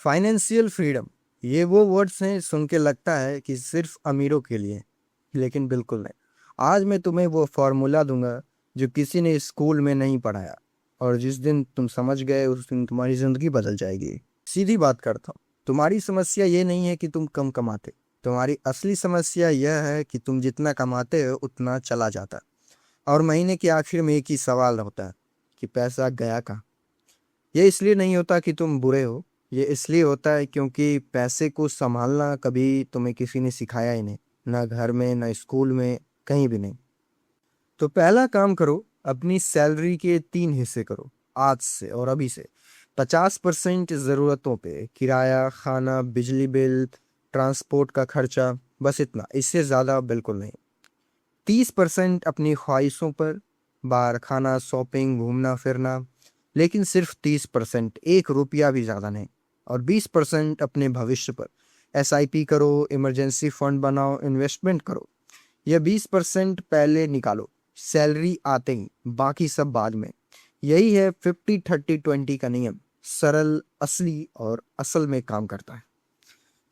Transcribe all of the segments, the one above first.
Financial freedom, ये वो words हैं सुन के लगता है कि सिर्फ अमीरों के लिए, लेकिन बिल्कुल नहीं। आज मैं तुम्हें वो फॉर्मूला दूंगा जो किसी ने स्कूल में नहीं पढ़ाया, और जिस दिन तुम समझ गए उस दिन तुम्हारी जिंदगी बदल जाएगी। सीधी बात करता हूँ, तुम्हारी समस्या ये नहीं है कि तुम कम कमाते। तुम्हारी असली समस्या यह है कि तुम जितना कमाते हो उतना चला जाता है, और महीने के आखिर में एक ही सवाल होता है कि पैसा गया कहाँ। ये इसलिए नहीं होता कि तुम बुरे हो, ये इसलिए होता है क्योंकि पैसे को संभालना कभी तुम्हें किसी ने सिखाया ही नहीं। ना घर में, ना स्कूल में, कहीं भी नहीं। तो पहला काम करो, अपनी सैलरी के 3 हिस्से करो आज से और अभी से। 50% ज़रूरतों पे, किराया, खाना, बिजली बिल, ट्रांसपोर्ट का खर्चा, बस इतना, इससे ज़्यादा बिल्कुल नहीं। 30% अपनी ख्वाहिशों पर, बाहर खाना, शॉपिंग, घूमना फिरना, लेकिन सिर्फ 30%, 1 रुपया भी ज़्यादा नहीं। और 20% अपने भविष्य पर, एसआईपी करो, इमरजेंसी फंड बनाओ, इन्वेस्टमेंट करो। यह 20% पहले निकालो, सैलरी आते ही, बाकी सब बाद में। यही है 50-30-20 का नियम। सरल, असली और असल में काम करता है।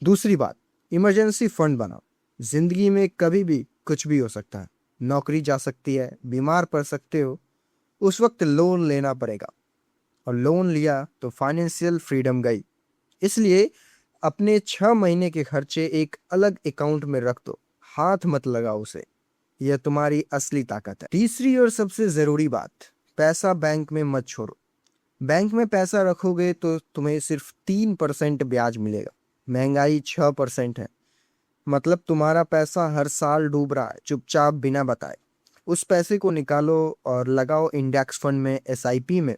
दूसरी बात, इमरजेंसी फंड बनाओ। जिंदगी में कभी भी कुछ भी हो सकता है। नौकरी जा सकती है, बीमार पड़ सकते हो, उस वक्त लोन लेना पड़ेगा, और लोन लिया तो फाइनेंशियल फ्रीडम गई। इसलिए अपने 6 महीने के खर्चे एक अलग अकाउंट में रख दो, हाथ मत लगाओ उसे। यह तुम्हारी असली ताकत है। तीसरी और सबसे जरूरी बात, पैसा बैंक में मत छोड़ो। बैंक में पैसा रखोगे तो तुम्हें सिर्फ 3% ब्याज मिलेगा। महंगाई 6% है, मतलब तुम्हारा पैसा हर साल डूब रहा है, चुपचाप बिना बताए। उस पैसे को निकालो और लगाओ इंडेक्स फंड में, एसआईपी में।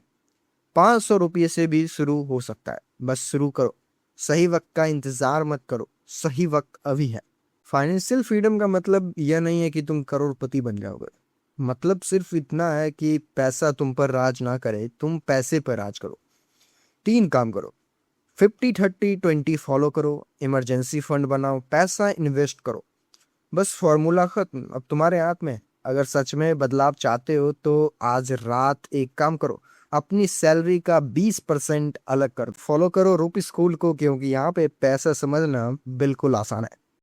500 रुपये से भी शुरू हो सकता है, बस शुरू करो। सही वक्त का इंतजार मत करो, सही वक्त अभी है। फाइनेंशियल फ्रीडम का मतलब यह नहीं है कि तुम करोड़पति बन जाओगे। मतलब सिर्फ इतना है कि पैसा तुम पर राज ना करे, तुम पैसे पर राज करो। 3 काम करो, 50-30-20 फॉलो करो, इमरजेंसी फंड बनाओ, पैसा इन्वेस्ट करो। बस फॉर्मूला खत्म, अब तुम्हारे हाथ में है। अगर सच में बदलाव चाहते हो तो आज रात एक काम करो, अपनी सैलरी का 20% अलग कर फॉलो करो रूपी स्कूल को, क्योंकि यहाँ पे पैसा समझना बिल्कुल आसान है।